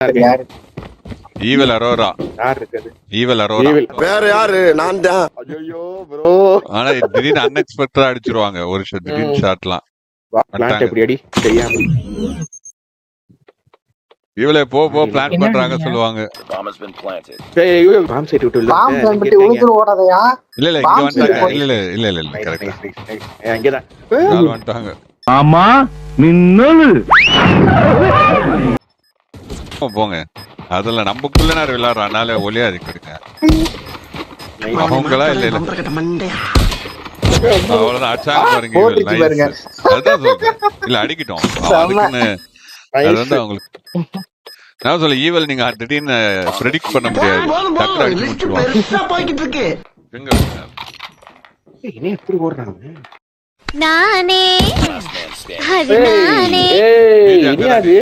யாரு ஈவல் அரோரா. யார் இருக்குது? ஈவல் அரோரா. Evil. வேற யாரு? நான் தான். ஐயோ ப்ரோ. ஆனா திடீர்னு அன்எக்ஸ்பெக்டடா அடிச்சிருவாங்க ஒரு திடீர்னு ஷாட்லாம். பிளான்ட் எப்படி அடி தெரியாம. இவளே போ பிளான் பண்றாங்க சொல்லுவாங்க. டேய் பாம் செட் விட்டு இல்ல. பாம் பிளான் பண்ணி உளுந்து ஓடாதயா? இல்ல இங்க வந்துட்டாங்க. இல்ல கரெக்ட்டா. அங்க தான். நாள் வந்துட்டாங்க. ஆமா மின்னல் போங்க. அதெல்லாம் நமக்குள்ள நேரம் விளையாடுறனால ஒளியா இருக்குங்க. அவங்களா இல்ல அவ்வளவுதான் அடிச்சாங்க பாருங்க. அதான் சொல்றேன். இல்ல அடிக்கிட்டோம் அதுக்குன்னு அது வந்து அவங்களுக்கு நான் சொல்ல ஈவல் நீங்க திடீர்னு ப்ரெடிக்ட் பண்ண முடியாது. டக்குனு அடிச்சு முடிச்சிடுவாங்க. எங்க இனி எப்படி ஓடுறாங்க? நானே அது நானே இனி அது